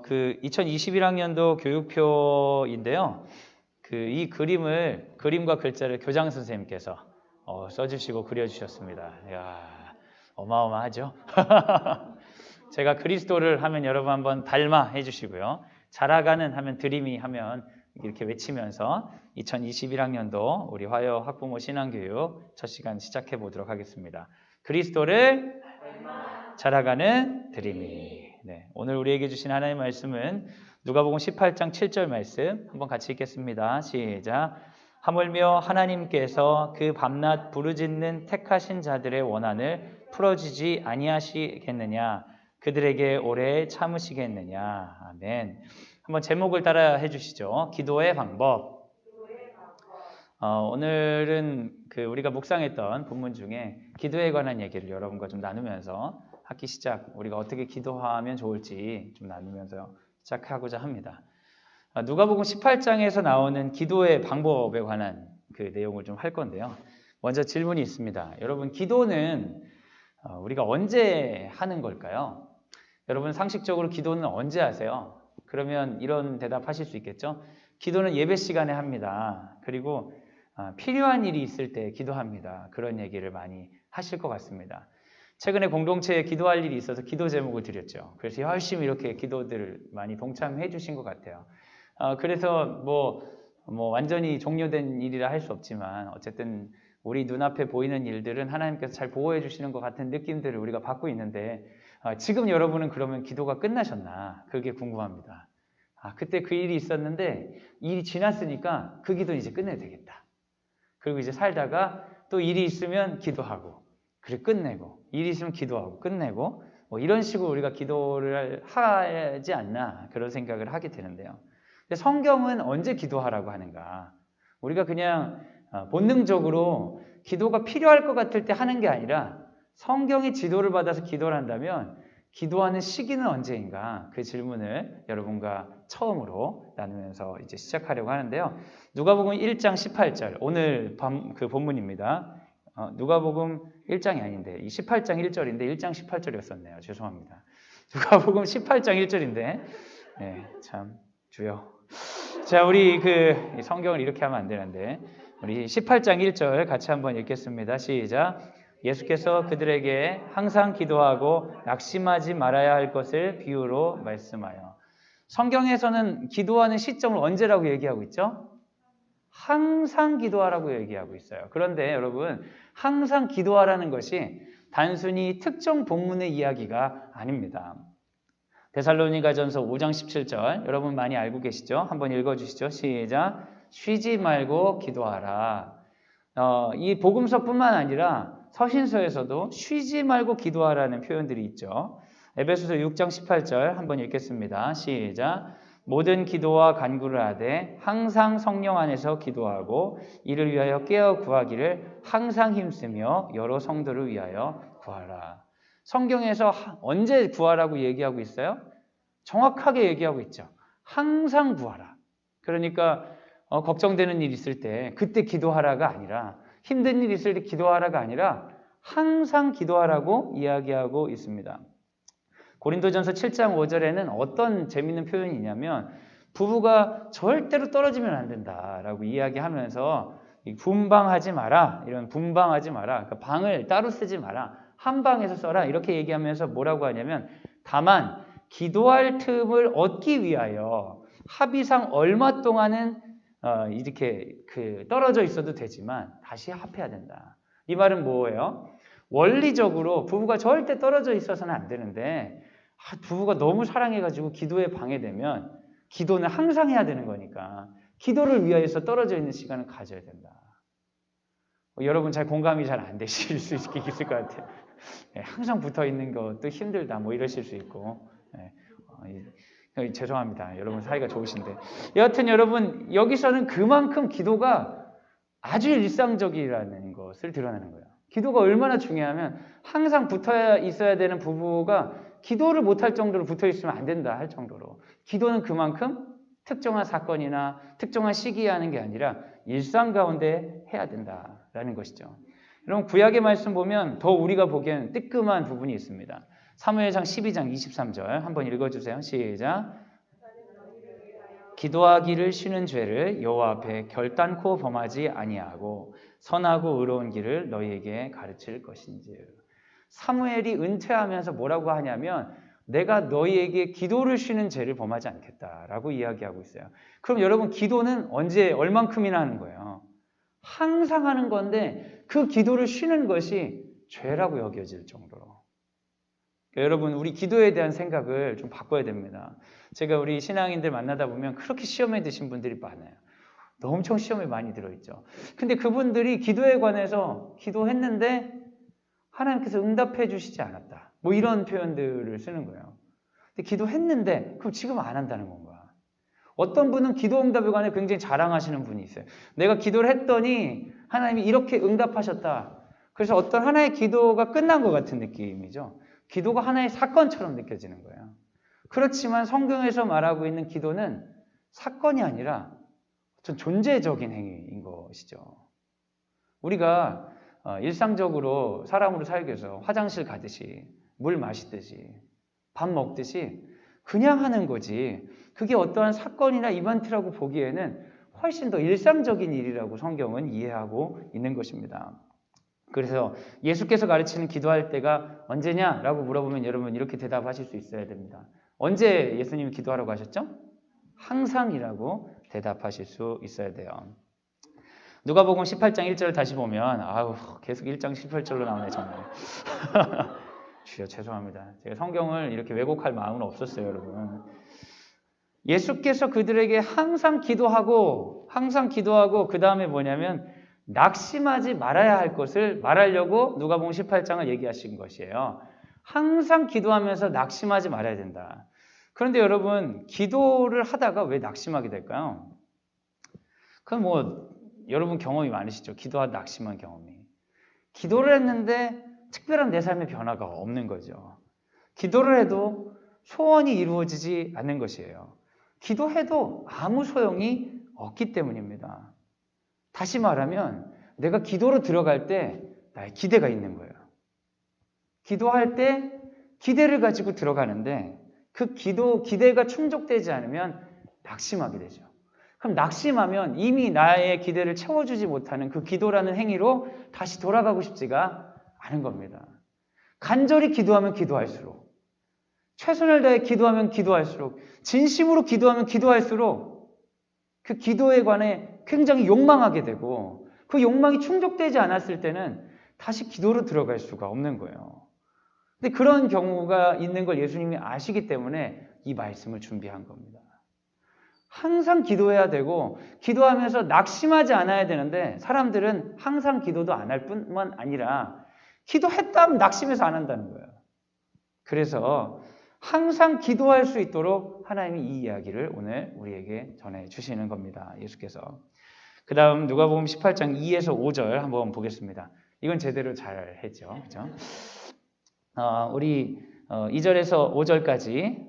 그 2021학년도 교육표인데요. 이 그림과 글자를 교장 선생님께서 써주시고 그려주셨습니다. 이야, 어마어마하죠? 제가 그리스도를 하면 여러분 한번 닮아 해주시고요. 자라가는 하면 드림이 하면 이렇게 외치면서 2021학년도 우리 화요 학부모 신앙교육 첫 시간 시작해 보도록 하겠습니다. 그리스도를 자라가는 드림이. 네, 오늘 우리에게 주신 하나님의 말씀은 누가복음 18장 7절 말씀 한번 같이 읽겠습니다. 시작. 하물며 하나님께서 그 밤낮 부르짖는 택하신 자들의 원한을 풀어주지 아니하시겠느냐, 그들에게 오래 참으시겠느냐. 아멘. 한번 제목을 따라 해주시죠. 기도의 방법. 오늘은 우리가 묵상했던 본문 중에 기도에 관한 얘기를 여러분과 좀 나누면서 학기 시작, 우리가 어떻게 기도하면 좋을지 좀 나누면서 시작하고자 합니다. 누가복음 18장에서 나오는 기도의 방법에 관한 그 내용을 좀 할 건데요. 먼저 질문이 있습니다. 여러분, 기도는 우리가 언제 하는 걸까요? 여러분, 상식적으로 기도는 언제 하세요? 그러면 이런 대답하실 수 있겠죠? 기도는 예배 시간에 합니다. 그리고 필요한 일이 있을 때 기도합니다. 그런 얘기를 많이 하실 것 같습니다. 최근에 공동체에 기도할 일이 있어서 기도 제목을 드렸죠. 그래서 열심히 이렇게 기도들을 많이 동참해 주신 것 같아요. 그래서 뭐 완전히 종료된 일이라 할 수 없지만 어쨌든 우리 눈앞에 보이는 일들은 하나님께서 잘 보호해 주시는 것 같은 느낌들을 우리가 받고 있는데, 지금 여러분은 그러면 기도가 끝나셨나? 그게 궁금합니다. 그때 그 일이 있었는데 일이 지났으니까 그 기도는 이제 끝내야 되겠다. 그리고 이제 살다가 또 일이 있으면 기도하고, 그리고 끝내고, 일이 있으면 기도하고 끝내고, 이런 식으로 우리가 기도를 하지 않나, 그런 생각을 하게 되는데요. 근데 성경은 언제 기도하라고 하는가? 우리가 그냥 본능적으로 기도가 필요할 것 같을 때 하는 게 아니라 성경의 지도를 받아서 기도를 한다면 기도하는 시기는 언제인가? 그 질문을 여러분과 처음으로 나누면서 이제 시작하려고 하는데요. 누가복음 1장 18절, 오늘 그 본문입니다. 누가복음 1장이 아닌데 18장 1절인데 1장 18절이었었네요. 죄송합니다. 누가복음 18장 1절인데 네, 참 주여. 자, 우리 성경을 이렇게 하면 안 되는데 우리 18장 1절 같이 한번 읽겠습니다. 시작. 예수께서 그들에게 항상 기도하고 낙심하지 말아야 할 것을 비유로 말씀하여. 성경에서는 기도하는 시점을 언제라고 얘기하고 있죠? 항상 기도하라고 얘기하고 있어요. 그런데 여러분, 항상 기도하라는 것이 단순히 특정 본문의 이야기가 아닙니다. 데살로니가전서 5장 17절 여러분 많이 알고 계시죠? 한번 읽어주시죠. 시작. 쉬지 말고 기도하라. 이 복음서뿐만 아니라 서신서에서도 쉬지 말고 기도하라는 표현들이 있죠. 에베소서 6장 18절 한번 읽겠습니다. 시작. 모든 기도와 간구를 하되 항상 성령 안에서 기도하고 이를 위하여 깨어 구하기를 항상 힘쓰며 여러 성도를 위하여 구하라. 성경에서 언제 구하라고 얘기하고 있어요? 정확하게 얘기하고 있죠. 항상 구하라. 그러니까 걱정되는 일 있을 때 그때 기도하라가 아니라, 힘든 일 있을 때 기도하라가 아니라 항상 기도하라고 이야기하고 있습니다. 고린도전서 7장 5절에는 어떤 재밌는 표현이 있냐면 부부가 절대로 떨어지면 안 된다라고 이야기하면서 분방하지 마라, 이런 분방하지 마라, 그러니까 방을 따로 쓰지 마라, 한 방에서 써라, 이렇게 얘기하면서 뭐라고 하냐면 다만 기도할 틈을 얻기 위하여 합의상 얼마 동안은 이렇게 떨어져 있어도 되지만 다시 합해야 된다. 이 말은 뭐예요? 원리적으로 부부가 절대 떨어져 있어서는 안 되는데 부부가 너무 사랑해가지고 기도에 방해되면 기도는 항상 해야 되는 거니까 기도를 위하여서 떨어져 있는 시간을 가져야 된다. 여러분 잘 공감이 잘 안 되실 수 있을 것 같아요. 항상 붙어 있는 것도 힘들다 이러실 수 있고. 죄송합니다. 여러분 사이가 좋으신데. 여하튼 여러분, 여기서는 그만큼 기도가 아주 일상적이라는 것을 드러내는 거예요. 기도가 얼마나 중요하면 항상 붙어 있어야 되는 부부가 기도를 못할 정도로 붙어 있으면 안 된다 할 정도로, 기도는 그만큼 특정한 사건이나 특정한 시기에 하는 게 아니라 일상 가운데 해야 된다라는 것이죠. 여러분, 구약의 말씀 보면 더 우리가 보기에는 뜨끔한 부분이 있습니다. 사무엘상 12장 23절 한번 읽어주세요. 시작. 기도하기를 쉬는 죄를 여호와 앞에 결단코 범하지 아니하고 선하고 의로운 길을 너희에게 가르칠 것인지. 사무엘이 은퇴하면서 뭐라고 하냐면 내가 너희에게 기도를 쉬는 죄를 범하지 않겠다라고 이야기하고 있어요. 그럼 여러분 기도는 언제 얼만큼이나 하는 거예요? 항상 하는 건데 그 기도를 쉬는 것이 죄라고 여겨질 정도로. 그러니까 여러분 우리 기도에 대한 생각을 좀 바꿔야 됩니다. 제가 우리 신앙인들 만나다 보면 그렇게 시험에 드신 분들이 많아요. 엄청 시험에 많이 들어있죠. 근데 그분들이 기도에 관해서 기도했는데 하나님께서 응답해 주시지 않았다. 뭐 이런 표현들을 쓰는 거예요. 근데 기도했는데 그럼 지금 안 한다는 건가? 어떤 분은 기도 응답에 관해 굉장히 자랑하시는 분이 있어요. 내가 기도를 했더니 하나님이 이렇게 응답하셨다. 그래서 어떤 하나의 기도가 끝난 것 같은 느낌이죠. 기도가 하나의 사건처럼 느껴지는 거예요. 그렇지만 성경에서 말하고 있는 기도는 사건이 아니라 전 존재적인 행위인 것이죠. 우리가 일상적으로 사람으로 살기 위해서 화장실 가듯이 물 마시듯이 밥 먹듯이 그냥 하는 거지 그게 어떠한 사건이나 이벤트라고 보기에는 훨씬 더 일상적인 일이라고 성경은 이해하고 있는 것입니다. 그래서 예수께서 가르치는 기도할 때가 언제냐라고 물어보면 여러분 이렇게 대답하실 수 있어야 됩니다. 언제 예수님이 기도하라고 하셨죠? 항상이라고 대답하실 수 있어야 돼요. 누가복음 18장 1절 다시 보면 계속 1장 18절로 나오네 정말. 주여 죄송합니다. 제가 성경을 이렇게 왜곡할 마음은 없었어요, 여러분. 예수께서 그들에게 항상 기도하고 그 다음에 뭐냐면 낙심하지 말아야 할 것을 말하려고 누가복음 18장을 얘기하신 것이에요. 항상 기도하면서 낙심하지 말아야 된다. 그런데 여러분 기도를 하다가 왜 낙심하게 될까요? 그건 뭐 여러분 경험이 많으시죠? 기도하다 낙심한 경험이. 기도를 했는데 특별한 내 삶의 변화가 없는 거죠. 기도를 해도 소원이 이루어지지 않는 것이에요. 기도해도 아무 소용이 없기 때문입니다. 다시 말하면 내가 기도로 들어갈 때 나의 기대가 있는 거예요. 기도할 때 기대를 가지고 들어가는데 그 기대가 충족되지 않으면 낙심하게 되죠. 그럼 낙심하면 이미 나의 기대를 채워주지 못하는 그 기도라는 행위로 다시 돌아가고 싶지가 않은 겁니다. 간절히 기도하면 기도할수록, 최선을 다해 기도하면 기도할수록, 진심으로 기도하면 기도할수록 그 기도에 관해 굉장히 욕망하게 되고 그 욕망이 충족되지 않았을 때는 다시 기도로 들어갈 수가 없는 거예요. 근데 그런 경우가 있는 걸 예수님이 아시기 때문에 이 말씀을 준비한 겁니다. 항상 기도해야 되고 기도하면서 낙심하지 않아야 되는데 사람들은 항상 기도도 안 할 뿐만 아니라 기도했다면 낙심해서 안 한다는 거예요. 그래서 항상 기도할 수 있도록 하나님이 이 이야기를 오늘 우리에게 전해주시는 겁니다. 예수께서. 그 다음 누가복음 18장 2에서 5절 한번 보겠습니다. 이건 제대로 잘 했죠. 그렇죠? 우리 2절에서 5절까지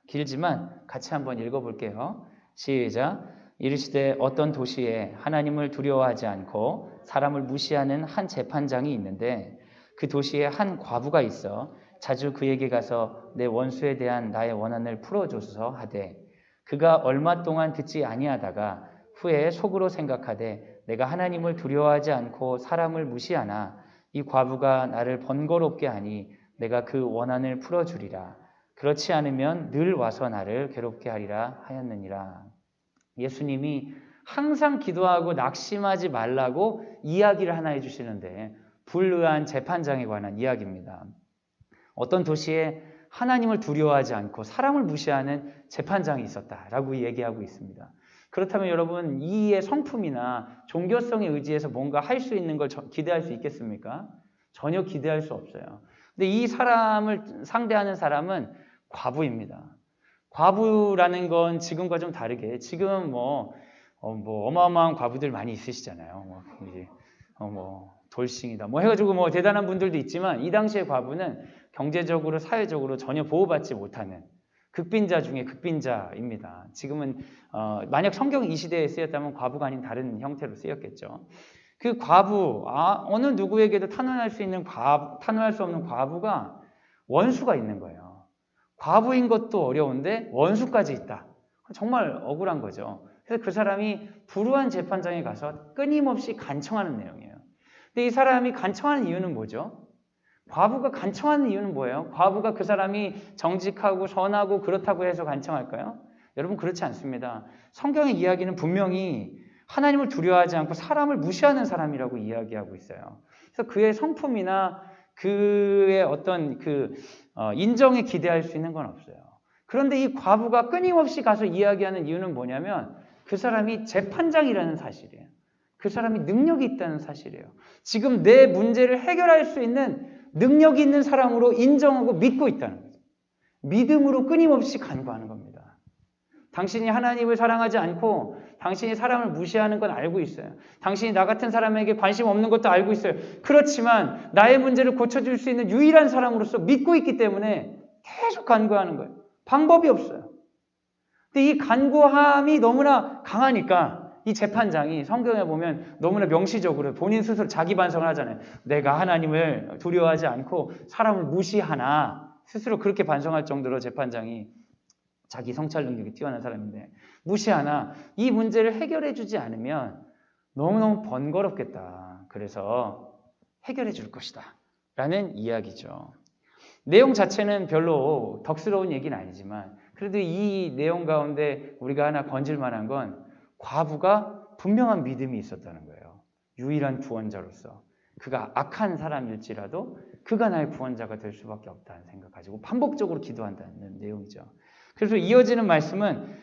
길지만 같이 한번 읽어볼게요. 시작. 이르시되 어떤 도시에 하나님을 두려워하지 않고 사람을 무시하는 한 재판장이 있는데 그 도시에 한 과부가 있어 자주 그에게 가서 내 원수에 대한 나의 원한을 풀어줘서 하되 그가 얼마 동안 듣지 아니하다가 후에 속으로 생각하되 내가 하나님을 두려워하지 않고 사람을 무시하나 이 과부가 나를 번거롭게 하니 내가 그 원한을 풀어주리라. 그렇지 않으면 늘 와서 나를 괴롭게 하리라 하였느니라. 예수님이 항상 기도하고 낙심하지 말라고 이야기를 하나 해주시는데 불의한 재판장에 관한 이야기입니다. 어떤 도시에 하나님을 두려워하지 않고 사람을 무시하는 재판장이 있었다라고 얘기하고 있습니다. 그렇다면 여러분 이의 성품이나 종교성에 의지해서 뭔가 할 수 있는 걸 기대할 수 있겠습니까? 전혀 기대할 수 없어요. 근데 이 사람을 상대하는 사람은 과부입니다. 과부라는 건 지금과 좀 다르게 지금 어마어마한 과부들 많이 있으시잖아요. 돌싱이다 해가지고 대단한 분들도 있지만 이 당시의 과부는 경제적으로 사회적으로 전혀 보호받지 못하는 극빈자 중에 극빈자입니다. 지금은 만약 성경이 이 시대에 쓰였다면 과부가 아닌 다른 형태로 쓰였겠죠. 그 과부, 어느 누구에게도 탄원할 수 없는 과부가 원수가 있는 거예요. 과부인 것도 어려운데 원수까지 있다. 정말 억울한 거죠. 그래서 그 사람이 불우한 재판장에 가서 끊임없이 간청하는 내용이에요. 근데 이 사람이 간청하는 이유는 뭐죠? 과부가 간청하는 이유는 뭐예요? 과부가 그 사람이 정직하고 선하고 그렇다고 해서 간청할까요? 여러분 그렇지 않습니다. 성경의 이야기는 분명히 하나님을 두려워하지 않고 사람을 무시하는 사람이라고 이야기하고 있어요. 그래서 그의 성품이나 그의 어떤 인정에 기대할 수 있는 건 없어요. 그런데 이 과부가 끊임없이 가서 이야기하는 이유는 뭐냐면 그 사람이 재판장이라는 사실이에요. 그 사람이 능력이 있다는 사실이에요. 지금 내 문제를 해결할 수 있는 능력이 있는 사람으로 인정하고 믿고 있다는 거죠. 믿음으로 끊임없이 간구하는 겁니다. 당신이 하나님을 사랑하지 않고 당신이 사람을 무시하는 건 알고 있어요. 당신이 나 같은 사람에게 관심 없는 것도 알고 있어요. 그렇지만 나의 문제를 고쳐줄 수 있는 유일한 사람으로서 믿고 있기 때문에 계속 간구하는 거예요. 방법이 없어요. 근데 이 간구함이 너무나 강하니까 이 재판장이 성경에 보면 너무나 명시적으로 본인 스스로 자기 반성을 하잖아요. 내가 하나님을 두려워하지 않고 사람을 무시하나 스스로 그렇게 반성할 정도로 재판장이 자기 성찰 능력이 뛰어난 사람인데 무시하나 이 문제를 해결해 주지 않으면 너무너무 번거롭겠다. 그래서 해결해 줄 것이다. 라는 이야기죠. 내용 자체는 별로 덕스러운 얘기는 아니지만 그래도 이 내용 가운데 우리가 하나 건질 만한 건 과부가 분명한 믿음이 있었다는 거예요. 유일한 구원자로서. 그가 악한 사람일지라도 그가 나의 구원자가 될 수밖에 없다는 생각 가지고 반복적으로 기도한다는 내용이죠. 그래서 이어지는 말씀은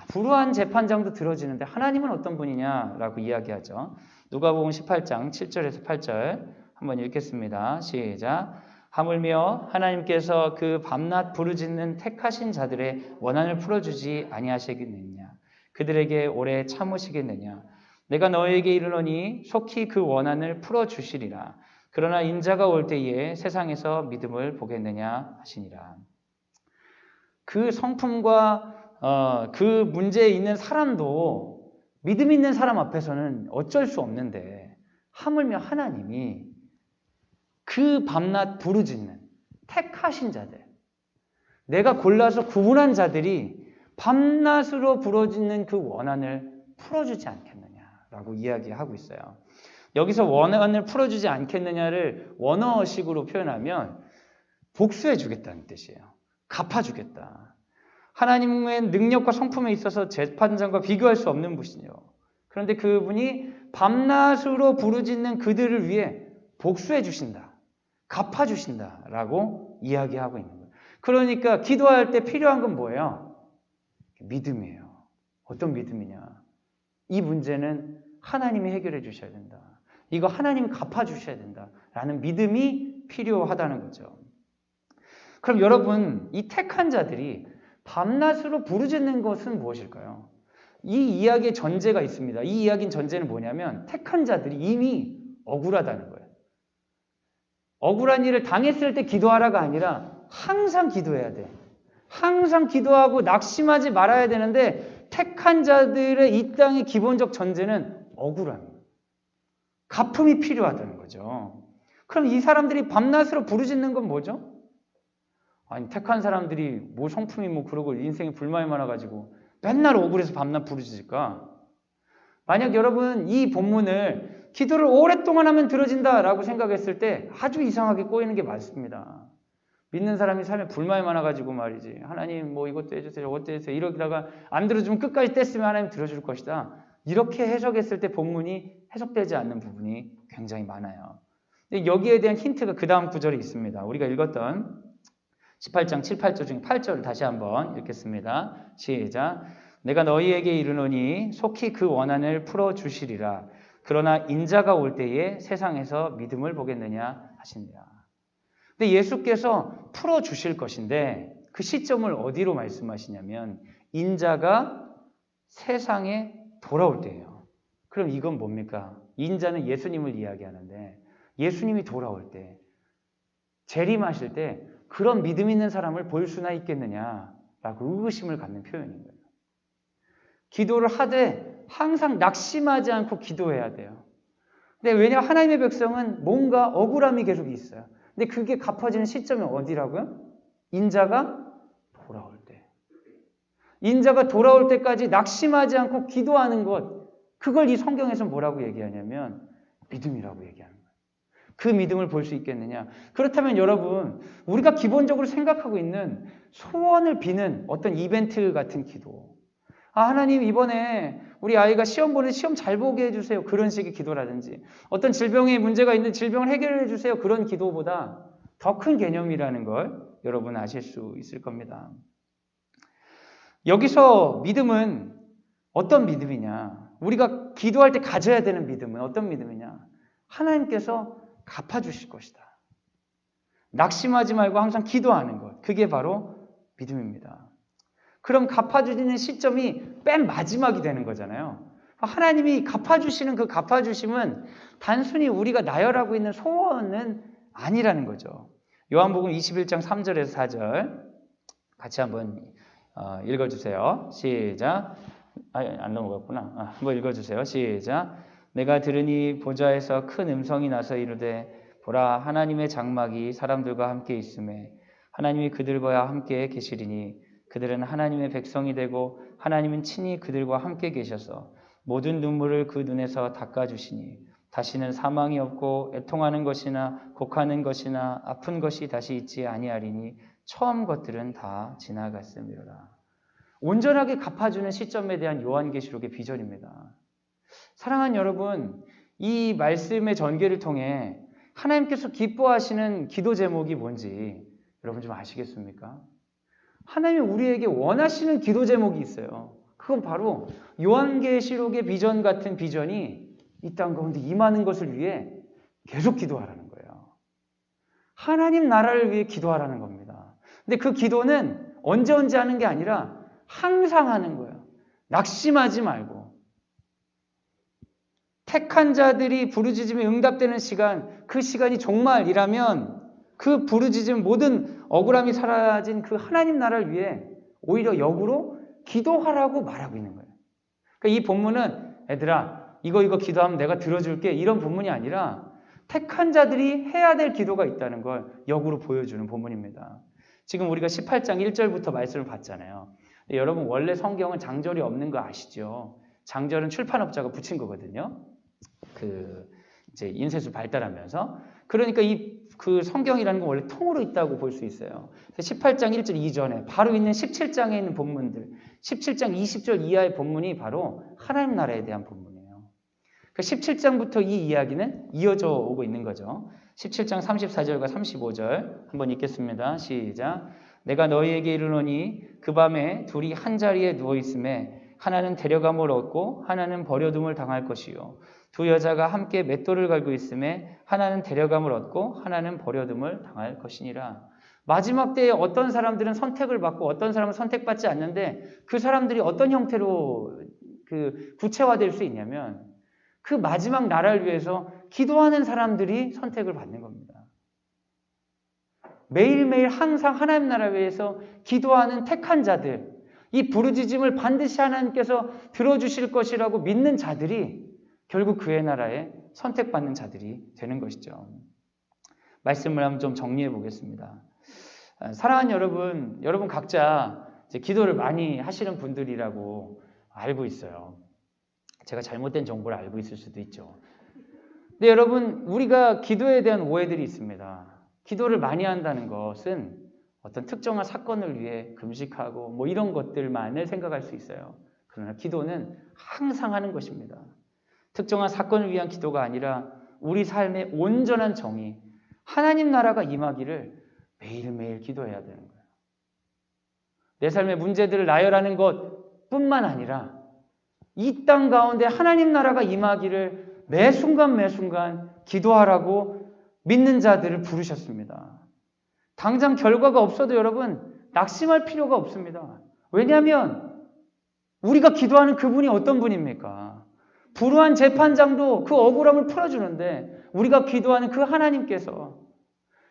불우한 재판장도 들어지는데 하나님은 어떤 분이냐라고 이야기하죠. 누가복음 18장 7절에서 8절 한번 읽겠습니다. 시작. 하물며 하나님께서 그 밤낮 부르짖는 택하신 자들의 원한을 풀어주지 아니하시겠느냐. 그들에게 오래 참으시겠느냐. 내가 너에게 이르노니 속히 그 원한을 풀어주시리라. 그러나 인자가 올 때에 세상에서 믿음을 보겠느냐 하시니라. 그 성품과 그 문제에 있는 사람도 믿음 있는 사람 앞에서는 어쩔 수 없는데 하물며 하나님이 그 밤낮 부르짖는 택하신 자들, 내가 골라서 구분한 자들이 밤낮으로 부르짖는 그 원한을 풀어주지 않겠느냐라고 이야기하고 있어요. 여기서 원한을 풀어주지 않겠느냐를 원어식으로 표현하면 복수해 주겠다는 뜻이에요. 갚아주겠다. 하나님의 능력과 성품에 있어서 재판장과 비교할 수 없는 분이요. 그런데 그분이 밤낮으로 부르짖는 그들을 위해 복수해 주신다. 갚아주신다라고 이야기하고 있는 거예요. 그러니까 기도할 때 필요한 건 뭐예요? 믿음이에요. 어떤 믿음이냐? 이 문제는 하나님이 해결해 주셔야 된다. 이거 하나님이 갚아주셔야 된다라는 믿음이 필요하다는 거죠. 그럼 여러분, 이 택한 자들이 밤낮으로 부르짖는 것은 무엇일까요? 이 이야기의 전제가 있습니다. 이 이야기의 전제는 뭐냐면 택한 자들이 이미 억울하다는 거예요. 억울한 일을 당했을 때 기도하라가 아니라 항상 기도해야 돼. 항상 기도하고 낙심하지 말아야 되는데 택한 자들의 이 땅의 기본적 전제는 억울함. 갚음이 필요하다는 거죠. 그럼 이 사람들이 밤낮으로 부르짖는 건 뭐죠? 아니 택한 사람들이 뭐 성품이 뭐 그러고 인생에 불만이 많아가지고 맨날 억울해서 밤낮 부르짖을까? 만약 여러분 이 본문을 기도를 오랫동안 하면 들어진다라고 생각했을 때 아주 이상하게 꼬이는 게 맞습니다. 믿는 사람이 삶에 불만이 많아가지고 말이지 하나님 뭐 이것도 해주세요 저것도 해주세요 이러다가 안 들어주면 끝까지 뗐으면 하나님 들어줄 것이다. 이렇게 해석했을 때 본문이 해석되지 않는 부분이 굉장히 많아요. 근데 여기에 대한 힌트가 그 다음 구절이 있습니다. 우리가 읽었던 18장 7, 8절 중에 8절을 다시 한번 읽겠습니다. 시작. 내가 너희에게 이르노니 속히 그 원한을 풀어주시리라. 그러나 인자가 올 때에 세상에서 믿음을 보겠느냐 하시니라. 근데 예수께서 풀어주실 것인데 그 시점을 어디로 말씀하시냐면 인자가 세상에 돌아올 때예요. 그럼 이건 뭡니까? 인자는 예수님을 이야기하는데 예수님이 돌아올 때 재림하실 때 그런 믿음 있는 사람을 볼 수나 있겠느냐라고 의구심을 갖는 표현인 거예요. 기도를 하되 항상 낙심하지 않고 기도해야 돼요. 근데 왜냐하면 하나님의 백성은 뭔가 억울함이 계속 있어요. 근데 그게 갚아지는 시점이 어디라고요? 인자가 돌아올 때. 인자가 돌아올 때까지 낙심하지 않고 기도하는 것, 그걸 이 성경에서 뭐라고 얘기하냐면 믿음이라고 얘기하는 거예요. 그 믿음을 볼 수 있겠느냐? 그렇다면 여러분, 우리가 기본적으로 생각하고 있는 소원을 비는 어떤 이벤트 같은 기도, 하나님 이번에 우리 아이가 시험 보는 시험 잘 보게 해주세요. 그런 식의 기도라든지, 어떤 질병에 문제가 있는 질병을 해결해 주세요. 그런 기도보다 더 큰 개념이라는 걸 여러분 아실 수 있을 겁니다. 여기서 믿음은 어떤 믿음이냐? 우리가 기도할 때 가져야 되는 믿음은 어떤 믿음이냐? 하나님께서 갚아주실 것이다. 낙심하지 말고 항상 기도하는 것. 그게 바로 믿음입니다. 그럼 갚아주시는 시점이 맨 마지막이 되는 거잖아요. 하나님이 갚아주시는 그 갚아주심은 단순히 우리가 나열하고 있는 소원은 아니라는 거죠. 요한복음 21장 3절에서 4절 같이 한번 읽어주세요. 시작. 안 넘어갔구나. 한번 읽어주세요. 시작. 내가 들으니 보좌에서 큰 음성이 나서 이르되 보라 하나님의 장막이 사람들과 함께 있음에 하나님이 그들과 함께 계시리니 그들은 하나님의 백성이 되고 하나님은 친히 그들과 함께 계셔서 모든 눈물을 그 눈에서 닦아주시니 다시는 사망이 없고 애통하는 것이나 곡하는 것이나 아픈 것이 다시 있지 아니하리니 처음 것들은 다 지나갔음이로라. 온전하게 갚아주는 시점에 대한 요한계시록의 비전입니다. 사랑하는 여러분, 이 말씀의 전개를 통해 하나님께서 기뻐하시는 기도 제목이 뭔지 여러분 좀 아시겠습니까? 하나님이 우리에게 원하시는 기도 제목이 있어요. 그건 바로 요한계시록의 비전 같은 비전이 이 땅 가운데 임하는 것을 위해 계속 기도하라는 거예요. 하나님 나라를 위해 기도하라는 겁니다. 근데 그 기도는 언제 하는 게 아니라 항상 하는 거예요. 낙심하지 말고. 택한 자들이 부르짖음에 응답되는 시간, 그 시간이 종말이라면 그 부르짖음 모든 억울함이 사라진 그 하나님 나라를 위해 오히려 역으로 기도하라고 말하고 있는 거예요. 그러니까 이 본문은 얘들아 이거 기도하면 내가 들어줄게 이런 본문이 아니라 택한 자들이 해야 될 기도가 있다는 걸 역으로 보여주는 본문입니다. 지금 우리가 18장 1절부터 말씀을 봤잖아요. 여러분 원래 성경은 장절이 없는 거 아시죠? 장절은 출판업자가 붙인 거거든요. 이제 인쇄술 발달하면서. 그러니까 그 성경이라는 건 원래 통으로 있다고 볼 수 있어요. 18장 1절 이전에 바로 있는 17장에 있는 본문들, 17장 20절 이하의 본문이 바로 하나님 나라에 대한 본문이에요. 17장부터 이 이야기는 이어져 오고 있는 거죠. 17장 34절과 35절 한번 읽겠습니다. 시작. 내가 너희에게 이르노니 그 밤에 둘이 한 자리에 누워 있음에 하나는 데려감을 얻고 하나는 버려둠을 당할 것이요 두 여자가 함께 맷돌을 갈고 있음에 하나는 데려감을 얻고 하나는 버려둠을 당할 것이니라. 마지막 때에 어떤 사람들은 선택을 받고 어떤 사람은 선택받지 않는데 그 사람들이 어떤 형태로 구체화될 수 있냐면 그 마지막 나라를 위해서 기도하는 사람들이 선택을 받는 겁니다. 매일매일 항상 하나님 나라를 위해서 기도하는 택한 자들, 이 부르짖음을 반드시 하나님께서 들어주실 것이라고 믿는 자들이 결국 그의 나라에 선택받는 자들이 되는 것이죠. 말씀을 한번 좀 정리해 보겠습니다. 사랑하는 여러분 각자 이제 기도를 많이 하시는 분들이라고 알고 있어요. 제가 잘못된 정보를 알고 있을 수도 있죠. 근데 여러분 우리가 기도에 대한 오해들이 있습니다. 기도를 많이 한다는 것은 어떤 특정한 사건을 위해 금식하고 뭐 이런 것들만을 생각할 수 있어요. 그러나 기도는 항상 하는 것입니다. 특정한 사건을 위한 기도가 아니라 우리 삶의 온전한 정의, 하나님 나라가 임하기를 매일매일 기도해야 되는 거예요. 내 삶의 문제들을 나열하는 것뿐만 아니라 이 땅 가운데 하나님 나라가 임하기를 매 순간 기도하라고 믿는 자들을 부르셨습니다. 당장 결과가 없어도 여러분 낙심할 필요가 없습니다. 왜냐하면 우리가 기도하는 그분이 어떤 분입니까? 불우한 재판장도 그 억울함을 풀어주는데 우리가 기도하는 그 하나님께서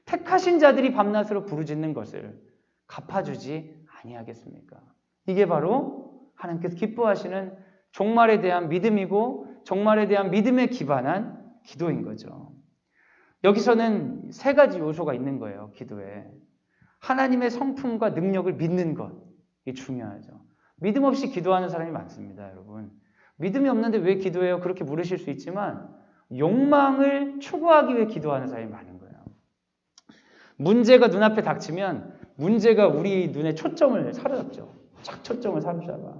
택하신 자들이 밤낮으로 부르짖는 것을 갚아주지 아니하겠습니까? 이게 바로 하나님께서 기뻐하시는 종말에 대한 믿음이고 종말에 대한 믿음에 기반한 기도인 거죠. 여기서는 세 가지 요소가 있는 거예요. 기도에. 하나님의 성품과 능력을 믿는 것. 이게 중요하죠. 믿음 없이 기도하는 사람이 많습니다, 여러분. 믿음이 없는데 왜 기도해요? 그렇게 물으실 수 있지만 욕망을 추구하기 위해 기도하는 사람이 많은 거예요. 문제가 눈앞에 닥치면 문제가 우리 눈에 초점을 사로잡죠. 착 초점을 사로잡아.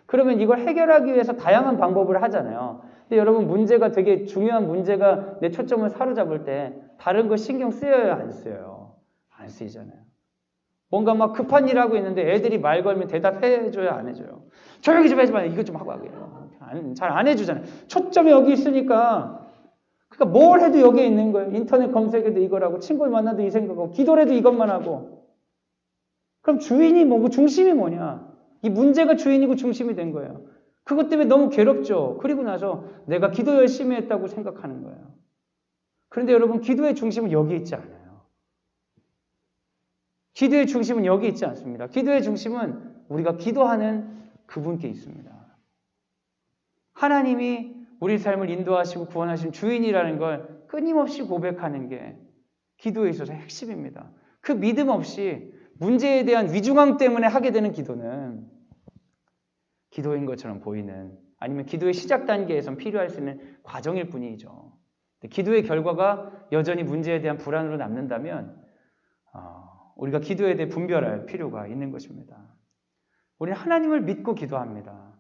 그러면 이걸 해결하기 위해서 다양한 방법을 하잖아요. 근데 여러분 문제가 되게 중요한 문제가 내 초점을 사로잡을 때 다른 거 신경 쓰여요? 안 쓰여요? 안 쓰이잖아요. 뭔가 막 급한 일 하고 있는데 애들이 말 걸면 대답해줘요? 안 해줘요? 조용히 좀 해줘. 이거 좀 하고 하게요. 잘 안 해주잖아요. 초점이 여기 있으니까. 그러니까 뭘 해도 여기에 있는 거예요. 인터넷 검색해도 이거라고, 친구를 만나도 이 생각하고, 기도를 해도 이것만 하고. 그럼 주인이 뭐고 중심이 뭐냐? 이 문제가 주인이고 중심이 된 거예요. 그것 때문에 너무 괴롭죠. 그리고 나서 내가 기도 열심히 했다고 생각하는 거예요. 그런데 여러분 기도의 중심은 여기 있지 않아요. 기도의 중심은 여기 있지 않습니다. 기도의 중심은 우리가 기도하는 그분께 있습니다. 하나님이 우리 삶을 인도하시고 구원하신 주인이라는 걸 끊임없이 고백하는 게 기도에 있어서 핵심입니다. 그 믿음 없이 문제에 대한 위중함 때문에 하게 되는 기도는 기도인 것처럼 보이는, 아니면 기도의 시작 단계에선 필요할 수 있는 과정일 뿐이죠. 기도의 결과가 여전히 문제에 대한 불안으로 남는다면 우리가 기도에 대해 분별할 필요가 있는 것입니다. 우리는 하나님을 믿고 기도합니다.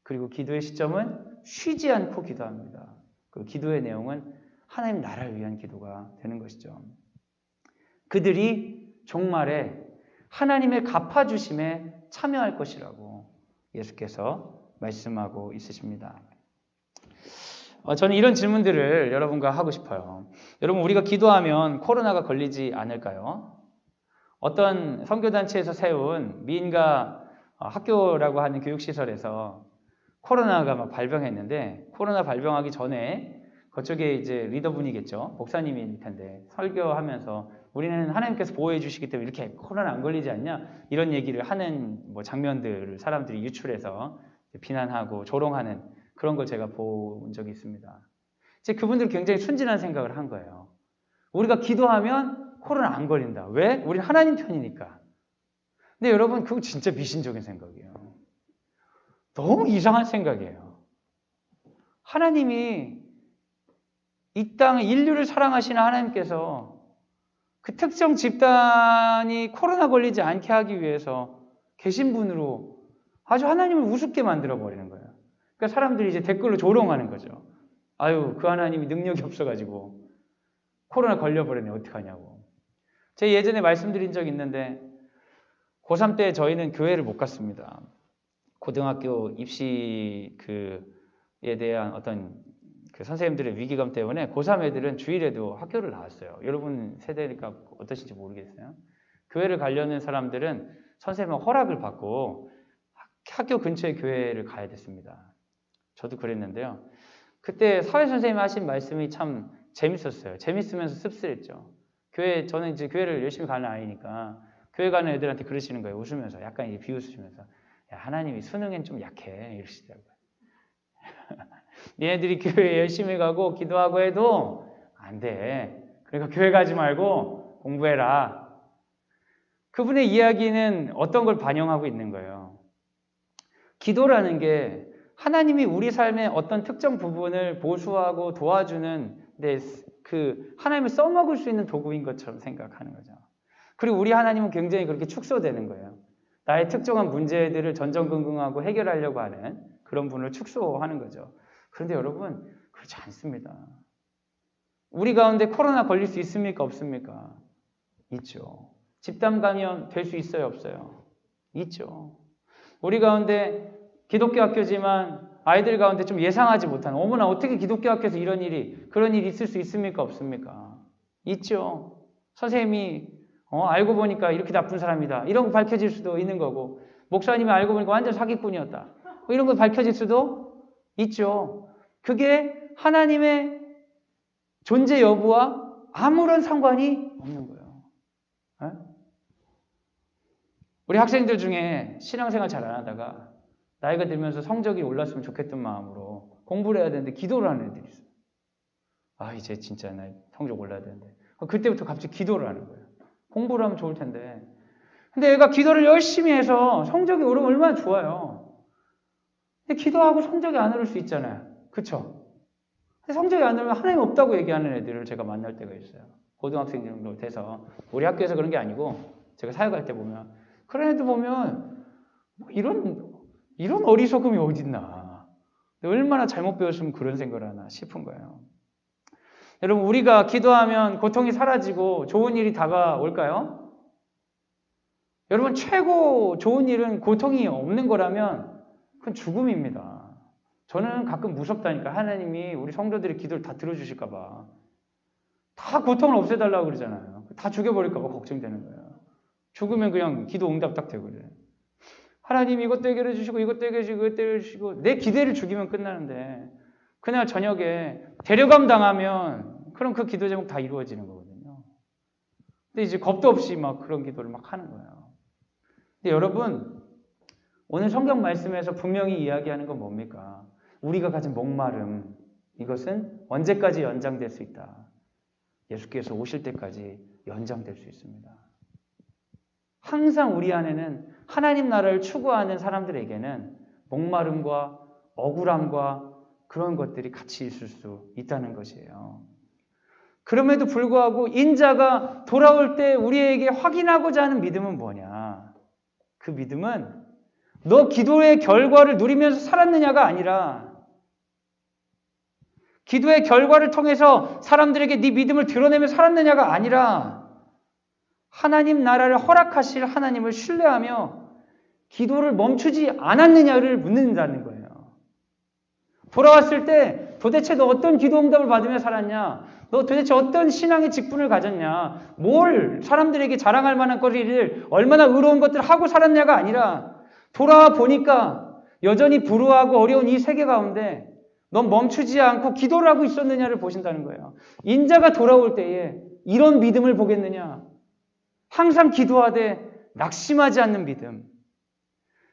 그리고 기도의 시점은 쉬지 않고 기도합니다. 그 기도의 내용은 하나님 나라를 위한 기도가 되는 것이죠. 그들이 종말에 하나님의 갚아주심에 참여할 것이라고 예수께서 말씀하고 있으십니다. 저는 이런 질문들을 여러분과 하고 싶어요. 여러분, 우리가 기도하면 코로나가 걸리지 않을까요? 어떤 선교단체에서 세운 미인가 학교라고 하는 교육시설에서 코로나가 막 발병했는데, 코로나 발병하기 전에 그쪽에 이제 리더분이겠죠. 목사님일 텐데 설교하면서 우리는 하나님께서 보호해 주시기 때문에 이렇게 코로나 안 걸리지 않냐, 이런 얘기를 하는 뭐 장면들을 사람들이 유출해서 비난하고 조롱하는 그런 걸 제가 본 적이 있습니다. 이제 그분들은 굉장히 순진한 생각을 한 거예요. 우리가 기도하면 코로나 안 걸린다. 왜? 우리는 하나님 편이니까. 근데 여러분, 그거 진짜 미신적인 생각이에요. 너무 이상한 생각이에요. 하나님이 이 땅 인류를 사랑하시는 하나님께서 그 특정 집단이 코로나 걸리지 않게 하기 위해서 계신 분으로 아주 하나님을 우습게 만들어버리는 거예요. 그러니까 사람들이 이제 댓글로 조롱하는 거죠. 아유, 그 하나님이 능력이 없어가지고 코로나 걸려버렸네, 어떡하냐고. 제가 예전에 말씀드린 적이 있는데 고3 때 저희는 교회를 못 갔습니다. 고등학교 입시 그에 대한 어떤 그 선생님들의 위기감 때문에 고3 애들은 주일에도 학교를 나왔어요. 여러분 세대니까 어떠신지 모르겠어요. 교회를 가려는 사람들은 선생님 허락을 받고 학교 근처에 교회를 가야 됐습니다. 저도 그랬는데요. 그때 사회선생님이 하신 말씀이 참 재밌었어요. 재밌으면서 씁쓸했죠. 저는 이제 교회를 열심히 가는 아이니까 교회 가는 애들한테 그러시는 거예요. 웃으면서, 약간 이제 비웃으시면서. 야, 하나님이 수능엔 좀 약해, 이러시더라고요. 얘네들이 교회 열심히 가고 기도하고 해도 안 돼. 그러니까 교회 가지 말고 공부해라. 그분의 이야기는 어떤 걸 반영하고 있는 거예요? 기도라는 게 하나님이 우리 삶의 어떤 특정 부분을 보수하고 도와주는 그 하나님을 써먹을 수 있는 도구인 것처럼 생각하는 거죠. 그리고 우리 하나님은 굉장히 그렇게 축소되는 거예요. 나의 특정한 문제들을 전전긍긍하고 해결하려고 하는 그런 분을 축소하는 거죠. 그런데 여러분, 그렇지 않습니다. 우리 가운데 코로나 걸릴 수 있습니까? 없습니까? 있죠. 집단 감염 될 수 있어요? 없어요? 있죠. 우리 가운데 기독교 학교지만 아이들 가운데 좀 예상하지 못한, 어머나 어떻게 기독교 학교에서 그런 일이 있을 수 있습니까? 없습니까? 있죠. 선생님이 알고 보니까 이렇게 나쁜 사람이다, 이런 거 밝혀질 수도 있는 거고, 목사님이 알고 보니까 완전 사기꾼이었다, 이런 거 밝혀질 수도 있죠. 그게 하나님의 존재 여부와 아무런 상관이 없는 거예요. 네? 우리 학생들 중에 신앙생활 잘 안 하다가 나이가 들면서 성적이 올랐으면 좋겠던 마음으로 공부를 해야 되는데 기도를 하는 애들이 있어요. 이제 진짜 나 성적 올라야 되는데. 그때부터 갑자기 기도를 하는 거예요. 공부를 하면 좋을 텐데. 근데 얘가 기도를 열심히 해서 성적이 오르면 얼마나 좋아요. 근데 기도하고 성적이 안 오를 수 있잖아요. 그쵸? 근데 성적이 안 오르면 하나님 없다고 얘기하는 애들을 제가 만날 때가 있어요. 고등학생 정도 돼서. 우리 학교에서 그런 게 아니고 제가 사역할 때 보면 그런 애들 보면 이런 어리석음이 어딨나. 얼마나 잘못 배웠으면 그런 생각을 하나 싶은 거예요. 여러분, 우리가 기도하면 고통이 사라지고 좋은 일이 다가올까요? 여러분, 최고 좋은 일은 고통이 없는 거라면 그건 죽음입니다. 저는 가끔 무섭다니까. 하나님이 우리 성도들의 기도를 다 들어주실까 봐. 다 고통을 없애달라고 그러잖아요. 다 죽여버릴까 봐 걱정되는 거예요. 죽으면 그냥 기도 응답 딱 되고 그래요. 하나님 이것도 해결해 주시고 이것도 해결해 주시고 이것도 해결해 주시고 내 기대를 죽이면 끝나는데 그날 저녁에 데려감 당하면 그럼 그 기도 제목 다 이루어지는 거거든요. 근데 이제 겁도 없이 막 그런 기도를 막 하는 거예요. 근데 여러분, 오늘 성경 말씀에서 분명히 이야기하는 건 뭡니까? 우리가 가진 목마름, 이것은 언제까지 연장될 수 있다. 예수께서 오실 때까지 연장될 수 있습니다. 항상 우리 안에는 하나님 나라를 추구하는 사람들에게는 목마름과 억울함과 그런 것들이 같이 있을 수 있다는 것이에요. 그럼에도 불구하고 인자가 돌아올 때 우리에게 확인하고자 하는 믿음은 뭐냐? 그 믿음은 너 기도의 결과를 누리면서 살았느냐가 아니라 기도의 결과를 통해서 사람들에게 네 믿음을 드러내며 살았느냐가 아니라 하나님 나라를 허락하실 하나님을 신뢰하며 기도를 멈추지 않았느냐를 묻는다는 거예요. 돌아왔을 때 도대체 너 어떤 기도 응답을 받으며 살았냐? 너 도대체 어떤 신앙의 직분을 가졌냐? 뭘 사람들에게 자랑할 만한 거리를 얼마나 의로운 것들을 하고 살았냐가 아니라 돌아와 보니까 여전히 불우하고 어려운 이 세계 가운데 넌 멈추지 않고 기도를 하고 있었느냐를 보신다는 거예요. 인자가 돌아올 때에 이런 믿음을 보겠느냐? 항상 기도하되 낙심하지 않는 믿음.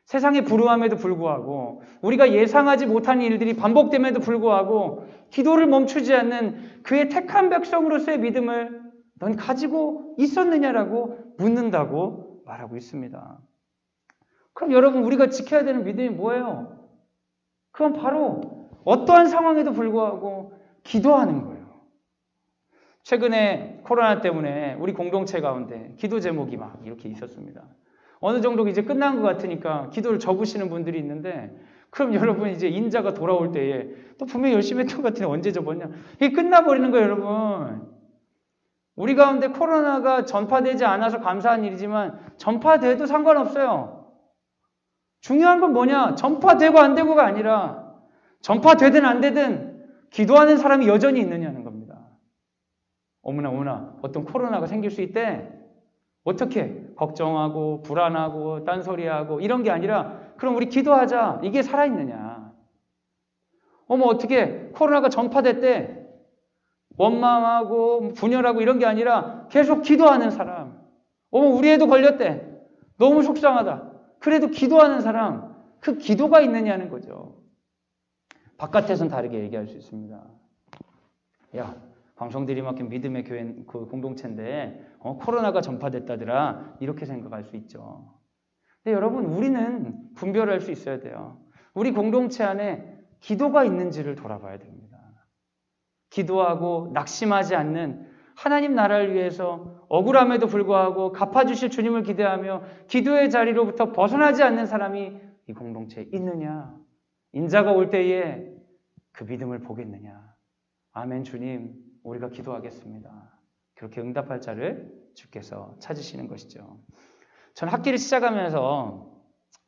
세상의 불우함에도 불구하고 우리가 예상하지 못한 일들이 반복됨에도 불구하고 기도를 멈추지 않는 그의 택한 백성으로서의 믿음을 넌 가지고 있었느냐라고 묻는다고 말하고 있습니다. 그럼 여러분, 우리가 지켜야 되는 믿음이 뭐예요? 그건 바로 어떠한 상황에도 불구하고 기도하는 거예요. 최근에 코로나 때문에 우리 공동체 가운데 기도 제목이 막 이렇게 있었습니다. 어느 정도 이제 끝난 것 같으니까 기도를 접으시는 분들이 있는데, 그럼 여러분 이제 인자가 돌아올 때에 또 분명히 열심히 했던 것 같은데 언제 접었냐? 이게 끝나버리는 거예요, 여러분. 우리 가운데 코로나가 전파되지 않아서 감사한 일이지만 전파돼도 상관없어요. 중요한 건 뭐냐? 전파되고 안 되고가 아니라 전파되든 안 되든 기도하는 사람이 여전히 있느냐는 겁니다. 어머나 어떤 코로나가 생길 수 있대. 어떻게? 걱정하고 불안하고 딴소리하고 이런 게 아니라 그럼 우리 기도하자. 이게 살아있느냐. 어떻게 코로나가 전파됐대. 원망하고 분열하고 이런 게 아니라 계속 기도하는 사람. 우리 애도 걸렸대. 너무 속상하다. 그래도 기도하는 사람. 그 기도가 있느냐는 거죠. 바깥에서는 다르게 얘기할 수 있습니다. 야, 광성들이 맡긴 믿음의 교회 그 공동체인데 코로나가 전파됐다더라. 이렇게 생각할 수 있죠. 근데 여러분, 우리는 분별할 수 있어야 돼요. 우리 공동체 안에 기도가 있는지를 돌아봐야 됩니다. 기도하고 낙심하지 않는 하나님 나라를 위해서 억울함에도 불구하고 갚아주실 주님을 기대하며 기도의 자리로부터 벗어나지 않는 사람이 이 공동체에 있느냐? 인자가 올 때에 그 믿음을 보겠느냐? 아멘. 주님, 우리가 기도하겠습니다. 그렇게 응답할 자를 주께서 찾으시는 것이죠. 전 학기를 시작하면서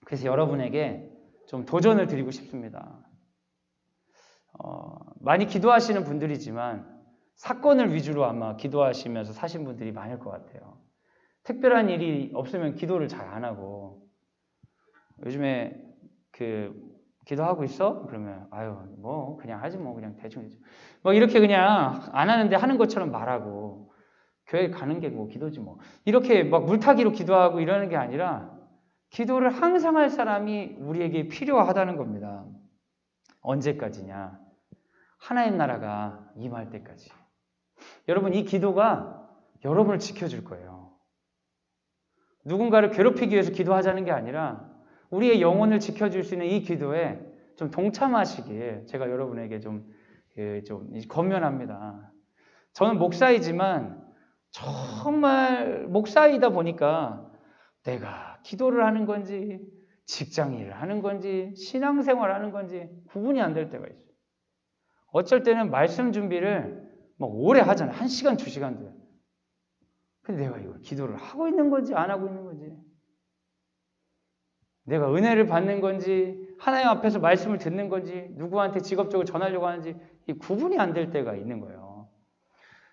그래서 여러분에게 좀 도전을 드리고 싶습니다. 많이 기도하시는 분들이지만 사건을 위주로 아마 기도하시면서 사신 분들이 많을 것 같아요. 특별한 일이 없으면 기도를 잘 안 하고, 요즘에 기도하고 있어? 그러면 그냥 하지 그냥 대충 이렇게 그냥 안 하는데 하는 것처럼 말하고, 교회 가는 게 기도지 이렇게 물타기로 기도하고 이러는 게 아니라 기도를 항상 할 사람이 우리에게 필요하다는 겁니다. 언제까지냐? 하나님 나라가 임할 때까지. 여러분, 이 기도가 여러분을 지켜줄 거예요. 누군가를 괴롭히기 위해서 기도하자는 게 아니라 우리의 영혼을 지켜줄 수 있는 이 기도에 좀 동참하시길 제가 여러분에게 좀 권면합니다. 저는 목사이지만 정말 목사이다 보니까 내가 기도를 하는 건지 직장 일을 하는 건지 신앙생활 하는 건지 구분이 안 될 때가 있어요. 어쩔 때는 말씀 준비를 막 오래 하잖아요. 1시간, 2시간도. 근데 내가 이걸 기도를 하고 있는 건지 안 하고 있는 건지, 내가 은혜를 받는 건지 하나님 앞에서 말씀을 듣는 건지 누구한테 직업적으로 전하려고 하는지 이 구분이 안 될 때가 있는 거예요.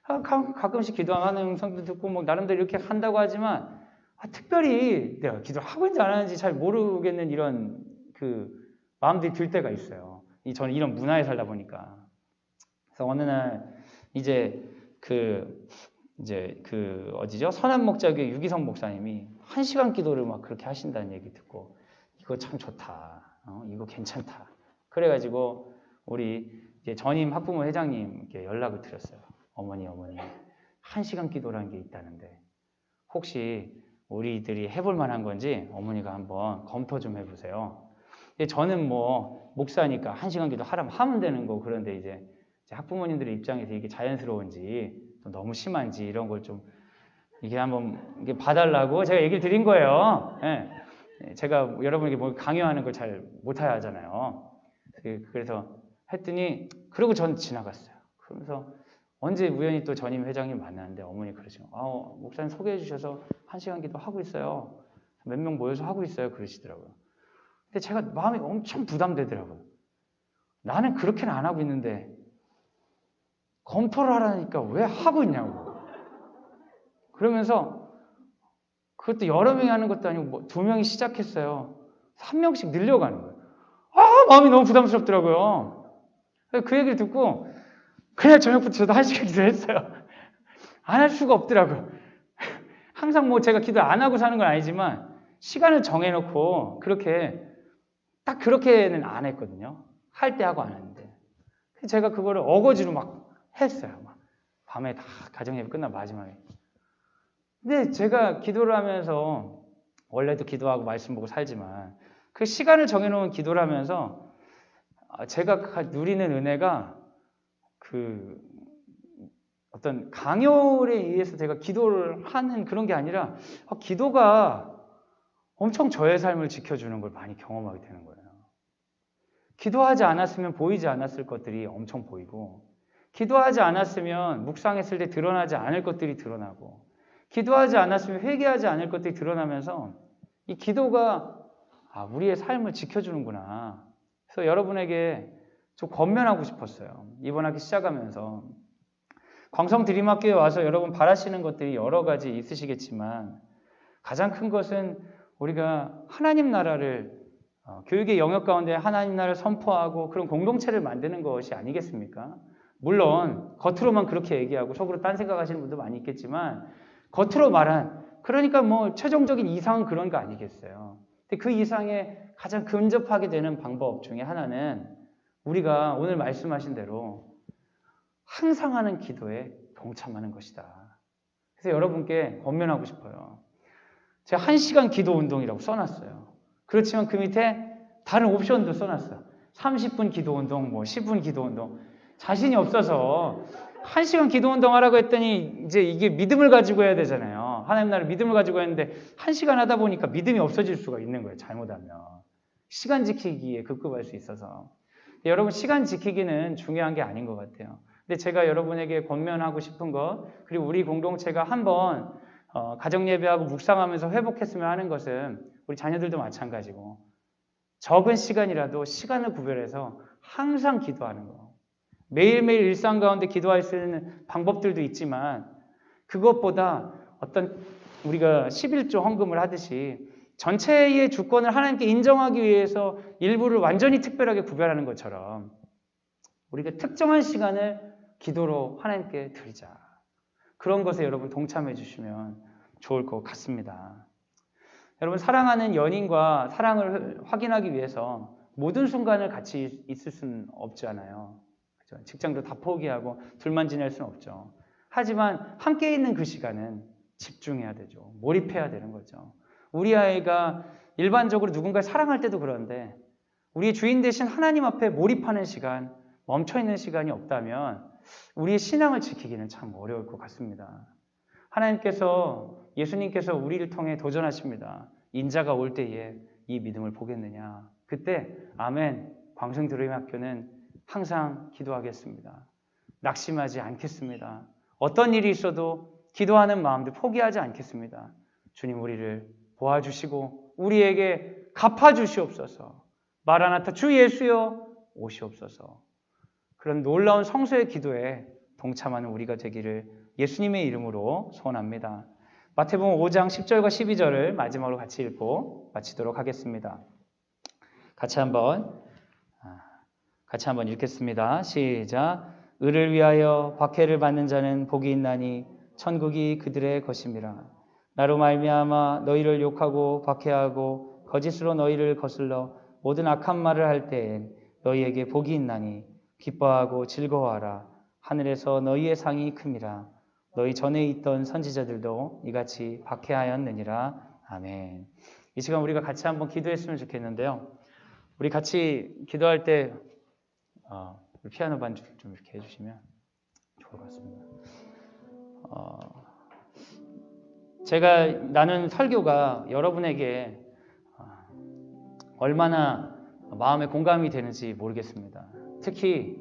가끔씩 기도하는 음성도 듣고 뭐 나름대로 이렇게 한다고 하지만 특별히 내가 기도를 하고 있는지 안 하는지 잘 모르겠는 이런 마음들이 들 때가 있어요. 저는 이런 문화에 살다 보니까. 그래서 어느 날 어디죠? 선한목자교회 유기성 목사님이 1시간 기도를 막 그렇게 하신다는 얘기 듣고 이거 참 좋다. 이거 괜찮다. 그래가지고 우리 이제 전임 학부모 회장님께 연락을 드렸어요. 어머니 1시간 기도라는 게 있다는데 혹시 우리들이 해볼 만한 건지 어머니가 한번 검토 좀 해보세요. 저는 뭐 목사니까 1시간 기도 하면 되는 거. 그런데 이제 학부모님들의 입장에서 이게 자연스러운지 너무 심한지 이런 걸 좀 이게 한번 봐달라고 제가 얘기를 드린 거예요. 네. 제가 여러분에게 뭐 강요하는 걸 잘 못하잖아요. 그래서 했더니 그러고 전 지나갔어요. 그러면서 언제 우연히 또 전임 회장님 만났는데 어머니 그러시고 목사님 소개해 주셔서 1시간 기도 하고 있어요. 몇 명 모여서 하고 있어요. 그러시더라고요. 근데 제가 마음이 엄청 부담되더라고요. 나는 그렇게는 안 하고 있는데 검토를 하라니까 왜 하고 있냐고. 그러면서 그것도 여러 명이 하는 것도 아니고 2명이 시작했어요. 3명씩 늘려가는 거예요. 마음이 너무 부담스럽더라고요. 그 얘기를 듣고 그냥 저녁부터 저도 1시간 기도를 했어요. 안 할 수가 없더라고요. 항상 뭐 제가 기도 안 하고 사는 건 아니지만 시간을 정해놓고 딱 그렇게는 안 했거든요. 할 때 하고 안 했는데. 제가 그거를 어거지로 막 했어요. 밤에 다 가정예배 끝나고 마지막에. 근데 제가 기도를 하면서 원래도 기도하고 말씀 보고 살지만 그 시간을 정해놓은 기도를 하면서 제가 누리는 은혜가 어떤 강요에 의해서 제가 기도를 하는 그런 게 아니라 기도가 엄청 저의 삶을 지켜주는 걸 많이 경험하게 되는 거예요. 기도하지 않았으면 보이지 않았을 것들이 엄청 보이고, 기도하지 않았으면 묵상했을 때 드러나지 않을 것들이 드러나고, 기도하지 않았으면 회개하지 않을 것들이 드러나면서 이 기도가 우리의 삶을 지켜주는구나. 그래서 여러분에게 좀 권면하고 싶었어요. 이번 학기 시작하면서 광성 드림학교에 와서 여러분 바라시는 것들이 여러 가지 있으시겠지만 가장 큰 것은 우리가 하나님 나라를 교육의 영역 가운데 하나님 나라를 선포하고 그런 공동체를 만드는 것이 아니겠습니까? 물론 겉으로만 그렇게 얘기하고 속으로 딴 생각하시는 분도 많이 있겠지만 겉으로 말한 그러니까 뭐 최종적인 이상은 그런 거 아니겠어요. 근데 그 이상에 가장 근접하게 되는 방법 중에 하나는 우리가 오늘 말씀하신 대로 항상 하는 기도에 동참하는 것이다. 그래서 여러분께 권면하고 싶어요. 제가 1시간 기도 운동이라고 써놨어요. 그렇지만 그 밑에 다른 옵션도 써놨어요. 30분 기도 운동, 10분 기도 운동. 자신이 없어서 1시간 기도 운동 하라고 했더니 이제 이게 믿음을 가지고 해야 되잖아요. 하나님 나라를 믿음을 가지고 했는데 1시간 하다 보니까 믿음이 없어질 수가 있는 거예요. 잘못하면. 시간 지키기에 급급할 수 있어서. 여러분 시간 지키기는 중요한 게 아닌 것 같아요. 근데 제가 여러분에게 권면하고 싶은 것, 그리고 우리 공동체가 한번 가정예배하고 묵상하면서 회복했으면 하는 것은 우리 자녀들도 마찬가지고 적은 시간이라도 시간을 구별해서 항상 기도하는 거. 매일매일 일상 가운데 기도할 수 있는 방법들도 있지만 그것보다 어떤 우리가 11조 헌금을 하듯이 전체의 주권을 하나님께 인정하기 위해서 일부를 완전히 특별하게 구별하는 것처럼 우리가 특정한 시간을 기도로 하나님께 드리자. 그런 것에 여러분 동참해 주시면 좋을 것 같습니다. 여러분 사랑하는 연인과 사랑을 확인하기 위해서 모든 순간을 같이 있을 수는 없잖아요. 그죠? 직장도 다 포기하고 둘만 지낼 수는 없죠. 하지만 함께 있는 그 시간은 집중해야 되죠. 몰입해야 되는 거죠. 우리 아이가 일반적으로 누군가를 사랑할 때도 그런데 우리의 주인 대신 하나님 앞에 몰입하는 시간, 멈춰있는 시간이 없다면 우리의 신앙을 지키기는 참 어려울 것 같습니다. 하나님께서, 예수님께서 우리를 통해 도전하십니다. 인자가 올 때에 이 믿음을 보겠느냐. 그때 아멘, 광성드림학교는 항상 기도하겠습니다. 낙심하지 않겠습니다. 어떤 일이 있어도 기도하는 마음도 포기하지 않겠습니다. 주님 우리를 도와주시고 우리에게 갚아주시옵소서. 마라나타 주 예수여 오시옵소서. 그런 놀라운 성소의 기도에 동참하는 우리가 되기를 예수님의 이름으로 소원합니다. 마태복음 5장 10절과 12절을 마지막으로 같이 읽고 마치도록 하겠습니다. 같이 한번 읽겠습니다. 시작. 의를 위하여 박해를 받는 자는 복이 있나니 천국이 그들의 것임이라. 나로 말미암아 너희를 욕하고 박해하고 거짓으로 너희를 거슬러 모든 악한 말을 할 때엔 너희에게 복이 있나니 기뻐하고 즐거워하라. 하늘에서 너희의 상이 큼이라. 너희 전에 있던 선지자들도 이같이 박해하였느니라. 아멘. 이 시간 우리가 같이 한번 기도했으면 좋겠는데요. 우리 같이 기도할 때 피아노 반주 좀 이렇게 해주시면 좋을 것 같습니다. 제가 나눈 설교가 여러분에게 얼마나 마음에 공감이 되는지 모르겠습니다. 특히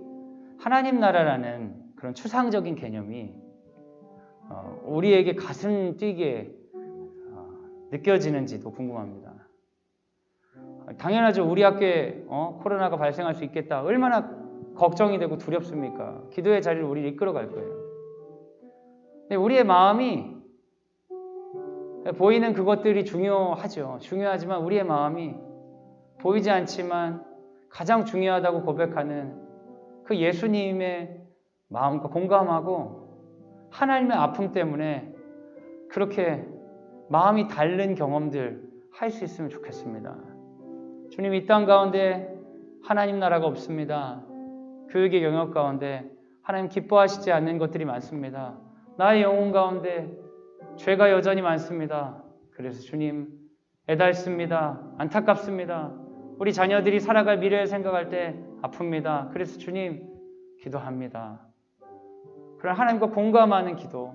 하나님 나라라는 그런 추상적인 개념이 우리에게 가슴 뛰게 느껴지는지도 궁금합니다. 당연하죠. 우리 학교에 코로나가 발생할 수 있겠다. 얼마나 걱정이 되고 두렵습니까? 기도의 자리를 우리를 이끌어갈 거예요. 근데 우리의 마음이 보이는 그것들이 중요하죠. 중요하지만 우리의 마음이 보이지 않지만 가장 중요하다고 고백하는 그 예수님의 마음과 공감하고 하나님의 아픔 때문에 그렇게 마음이 다른 경험들 할 수 있으면 좋겠습니다. 주님, 이 땅 가운데 하나님 나라가 없습니다. 교육의 영역 가운데 하나님 기뻐하시지 않는 것들이 많습니다. 나의 영혼 가운데 죄가 여전히 많습니다. 그래서 주님, 애달습니다. 안타깝습니다. 우리 자녀들이 살아갈 미래를 생각할 때 아픕니다. 그래서 주님, 기도합니다. 그런 하나님과 공감하는 기도,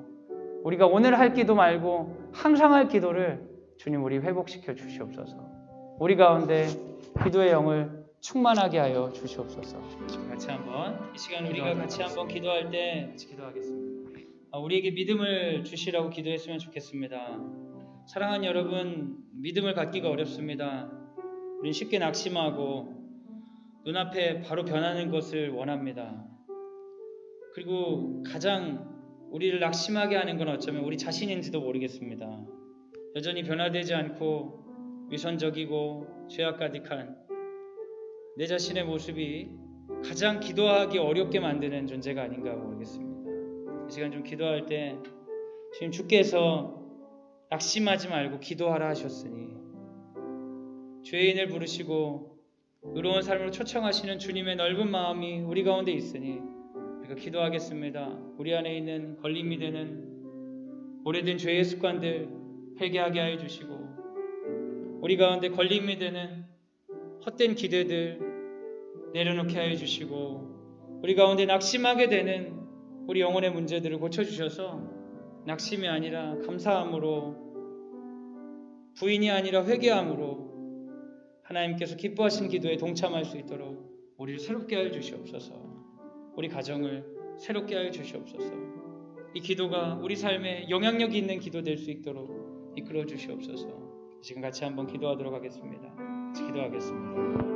우리가 오늘 할 기도 말고 항상 할 기도를 주님 우리 회복시켜 주시옵소서. 우리 가운데 기도의 영을 충만하게 하여 주시옵소서. 같이 한번 이 시간 우리가 같이 한번 기도할 때 같이 기도하겠습니다. 우리에게 믿음을 주시라고 기도했으면 좋겠습니다. 사랑하는 여러분, 믿음을 갖기가 어렵습니다. 우리는 쉽게 낙심하고 눈앞에 바로 변하는 것을 원합니다. 그리고 가장 우리를 낙심하게 하는 건 어쩌면 우리 자신인지도 모르겠습니다. 여전히 변화되지 않고 위선적이고 죄악 가득한 내 자신의 모습이 가장 기도하기 어렵게 만드는 존재가 아닌가 모르겠습니다. 이 시간 좀 기도할 때 주님, 주께서 낙심하지 말고 기도하라 하셨으니 죄인을 부르시고 의로운 삶으로 초청하시는 주님의 넓은 마음이 우리 가운데 있으니 우리가 기도하겠습니다. 우리 안에 있는 걸림이 되는 오래된 죄의 습관들 회개하게 하여 주시고 우리 가운데 걸림이 되는 헛된 기대들 내려놓게 하여 주시고 우리 가운데 낙심하게 되는 우리 영혼의 문제들을 고쳐주셔서 낙심이 아니라 감사함으로, 부인이 아니라 회개함으로 하나님께서 기뻐하신 기도에 동참할 수 있도록 우리를 새롭게 하여 주시옵소서. 우리 가정을 새롭게 하여 주시옵소서. 이 기도가 우리 삶에 영향력이 있는 기도 될 수 있도록 이끌어 주시옵소서. 지금 같이 한번 기도하도록 하겠습니다. 같이 기도하겠습니다.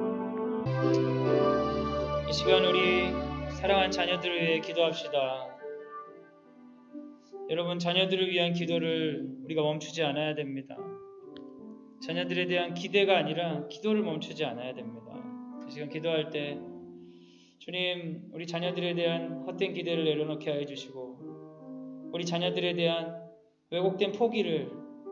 이 시간 우리 사랑하는 자녀들을 위해 기도합시다. 여러분, 자녀들을 위한 기도를 우리가 멈추지 않아야 됩니다. 자녀들에 대한 기대가 아니라 기도를 멈추지 않아야 됩니다. 이 시간 기도할 때 주님, 우리 자녀들에 대한 헛된 기대를 내려놓게 하여 주시고 우리 자녀들에 대한 왜곡된 포기를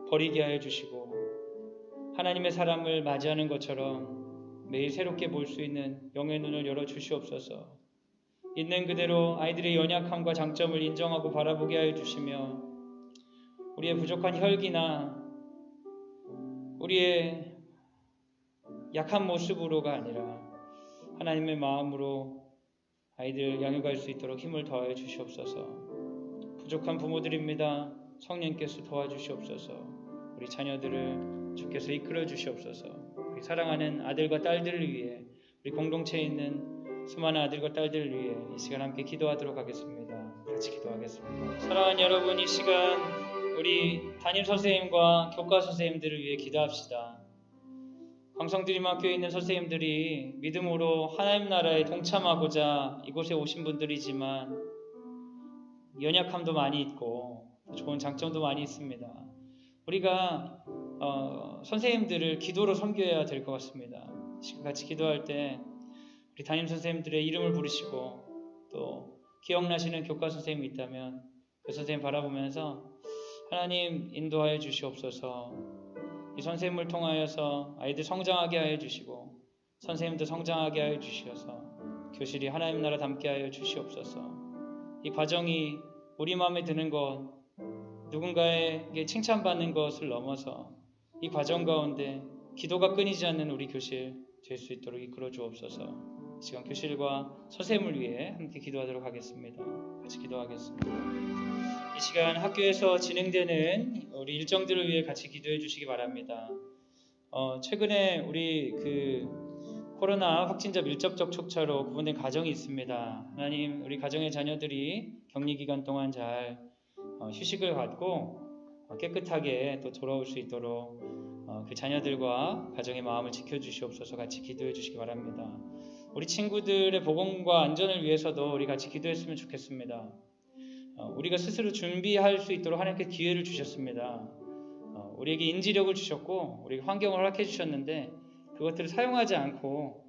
버리게 하여 주시고 하나님의 사람을 맞이하는 것처럼 매일 새롭게 볼 수 있는 영의 눈을 열어 주시옵소서. 있는 그대로 아이들의 연약함과 장점을 인정하고 바라보게 하여 주시며 우리의 부족한 혈기나 우리의 약한 모습으로가 아니라 하나님의 마음으로 아이들 양육할 수 있도록 힘을 더하여 주시옵소서. 부족한 부모들입니다. 성령께서 도와주시옵소서. 우리 자녀들을 주께서 이끌어 주시옵소서. 우리 사랑하는 아들과 딸들을 위해 우리 공동체에 있는 수많은 아들과 딸들을 위해 이 시간 함께 기도하도록 하겠습니다. 같이 기도하겠습니다. 사랑하는 여러분, 이 시간 우리 담임 선생님과 교과 선생님들을 위해 기도합시다. 광성드림학교에 있는 선생님들이 믿음으로 하나님 나라에 동참하고자 이곳에 오신 분들이지만 연약함도 많이 있고 좋은 장점도 많이 있습니다. 우리가 선생님들을 기도로 섬겨야 될 것 같습니다. 지금 같이 기도할 때 우리 담임 선생님들의 이름을 부르시고 또 기억나시는 교과 선생님이 있다면 그 선생님 바라보면서 하나님 인도하여 주시옵소서. 이 선생님을 통하여서 아이들 성장하게 하여 주시고 선생님도 성장하게 하여 주시어서 교실이 하나님 나라 닮게 하여 주시옵소서. 이 과정이 우리 마음에 드는 것, 누군가에게 칭찬받는 것을 넘어서 이 과정 가운데 기도가 끊이지 않는 우리 교실 될 수 있도록 이끌어 주옵소서. 시간 교실과 선생님을 위해 함께 기도하도록 하겠습니다. 같이 기도하겠습니다. 이 시간 학교에서 진행되는 우리 일정들을 위해 같이 기도해 주시기 바랍니다. 최근에 우리 코로나 확진자 밀접 접촉자로 구분된 가정이 있습니다. 하나님, 우리 가정의 자녀들이 격리 기간 동안 잘 휴식을 갖고 깨끗하게 또 돌아올 수 있도록 그 자녀들과 가정의 마음을 지켜주시옵소서. 같이 기도해 주시기 바랍니다. 우리 친구들의 보건과 안전을 위해서도 우리 같이 기도했으면 좋겠습니다. 우리가 스스로 준비할 수 있도록 하나님께 기회를 주셨습니다. 우리에게 인지력을 주셨고 우리에게 환경을 허락해 주셨는데 그것들을 사용하지 않고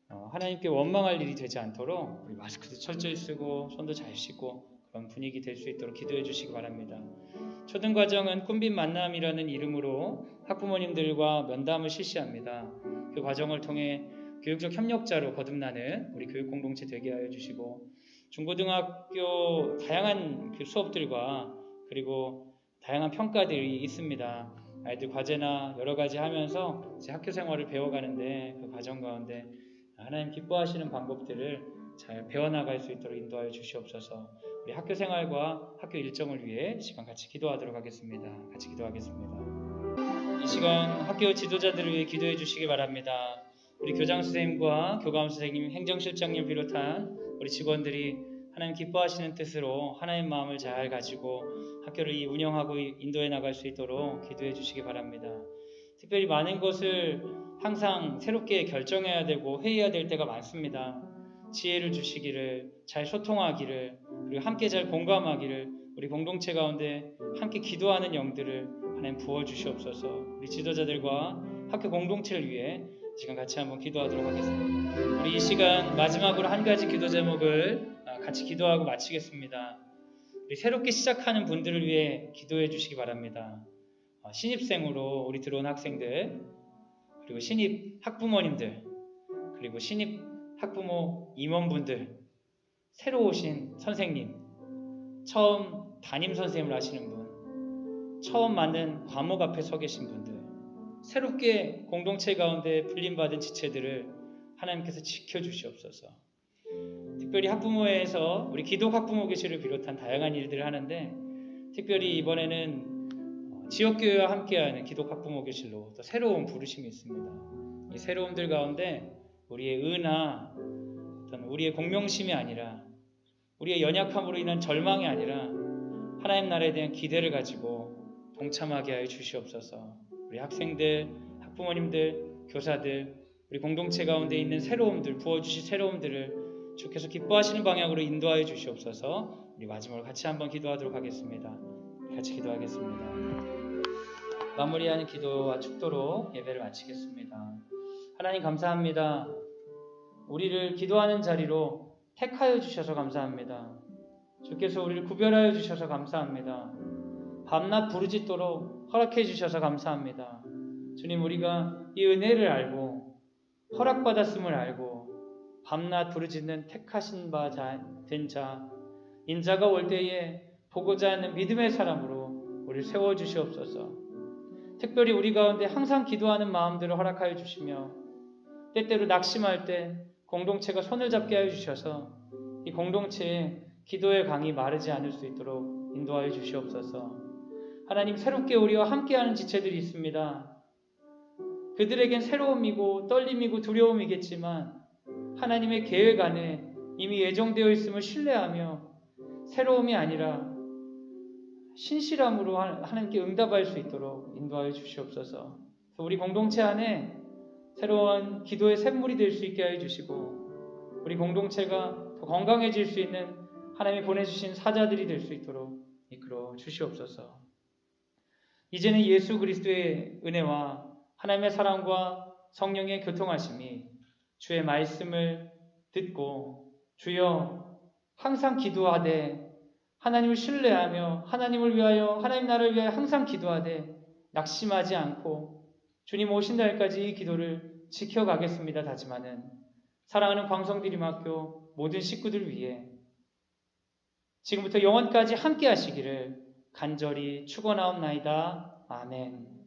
하나님께 원망할 일이 되지 않도록 우리 마스크도 철저히 쓰고 손도 잘 씻고 그런 분위기 될 수 있도록 기도해 주시기 바랍니다. 초등과정은 꿈빛 만남이라는 이름으로 학부모님들과 면담을 실시합니다. 그 과정을 통해 교육적 협력자로 거듭나는 우리 교육 공동체 되게 하여 주시고 중고등학교 다양한 그 수업들과 그리고 다양한 평가들이 있습니다. 아이들 과제나 여러 가지 하면서 이제 학교 생활을 배워가는데 그 과정 가운데 하나님 기뻐하시는 방법들을 잘 배워나갈 수 있도록 인도하여 주시옵소서. 우리 학교 생활과 학교 일정을 위해 시간 같이 기도하도록 하겠습니다. 같이 기도하겠습니다. 이 시간 학교 지도자들을 위해 기도해 주시기 바랍니다. 우리 교장 선생님과 교감 선생님, 행정실장님 비롯한 우리 직원들이 하나님 기뻐하시는 뜻으로 하나님 마음을 잘 가지고 학교를 운영하고 인도해 나갈 수 있도록 기도해 주시기 바랍니다. 특별히 많은 것을 항상 새롭게 결정해야 되고 회의해야 될 때가 많습니다. 지혜를 주시기를, 잘 소통하기를, 그리고 함께 잘 공감하기를, 우리 공동체 가운데 함께 기도하는 영들을 하나님 부어주시옵소서. 우리 지도자들과 학교 공동체를 위해 시간 같이 한번 기도하도록 하겠습니다. 우리 이 시간 마지막으로 한 가지 기도 제목을 같이 기도하고 마치겠습니다. 우리 새롭게 시작하는 분들을 위해 기도해 주시기 바랍니다. 신입생으로 우리 들어온 학생들, 그리고 신입 학부모님들, 그리고 신입 학부모 임원분들, 새로 오신 선생님, 처음 담임 선생님을 하시는 분, 처음 만든 과목 앞에 서 계신 분들, 새롭게 공동체 가운데 불림받은 지체들을 하나님께서 지켜주시옵소서. 특별히 학부모회에서 우리 기독 학부모 교실을 비롯한 다양한 일들을 하는데 특별히 이번에는 지역교회와 함께하는 기독 학부모 교실로 또 새로운 부르심이 있습니다. 이 새로움들 가운데 우리의 은하, 어떤 우리의 공명심이 아니라 우리의 연약함으로 인한 절망이 아니라 하나님 나라에 대한 기대를 가지고 동참하게 하여 주시옵소서. 우리 학생들, 학부모님들, 교사들, 우리 공동체 가운데 있는 새로움들, 부어주실 새로움들을 주께서 기뻐하시는 방향으로 인도하여 주시옵소서. 우리 마지막으로 같이 한번 기도하도록 하겠습니다. 같이 기도하겠습니다. 마무리하는 기도와 축도로 예배를 마치겠습니다. 하나님 감사합니다. 우리를 기도하는 자리로 택하여 주셔서 감사합니다. 주께서 우리를 구별하여 주셔서 감사합니다. 밤낮 부르짖도록 허락해 주셔서 감사합니다. 주님, 우리가 이 은혜를 알고 허락받았음을 알고 밤낮 부르짖는 택하신 바 된 자, 인자가 올 때에 보고자 하는 믿음의 사람으로 우리를 세워주시옵소서. 특별히 우리 가운데 항상 기도하는 마음들을 허락하여 주시며 때때로 낙심할 때 공동체가 손을 잡게 하여 주셔서 이 공동체에 기도의 강이 마르지 않을 수 있도록 인도하여 주시옵소서. 하나님, 새롭게 우리와 함께하는 지체들이 있습니다. 그들에겐 새로움이고 떨림이고 두려움이겠지만 하나님의 계획 안에 이미 예정되어 있음을 신뢰하며 새로움이 아니라 신실함으로 하나님께 응답할 수 있도록 인도하여 주시옵소서. 우리 공동체 안에 새로운 기도의 샘물이 될 수 있게 하여 주시고 우리 공동체가 더 건강해질 수 있는 하나님이 보내주신 사자들이 될 수 있도록 이끌어 주시옵소서. 이제는 예수 그리스도의 은혜와 하나님의 사랑과 성령의 교통하심이 주의 말씀을 듣고 주여 항상 기도하되 하나님을 신뢰하며 하나님을 위하여 하나님 나라를 위하여 항상 기도하되 낙심하지 않고 주님 오신 날까지 이 기도를 지켜가겠습니다 다짐하는 사랑하는 광성드림학교 모든 식구들 위해 지금부터 영원까지 함께 하시기를 간절히 축원하옵나이다. 아멘.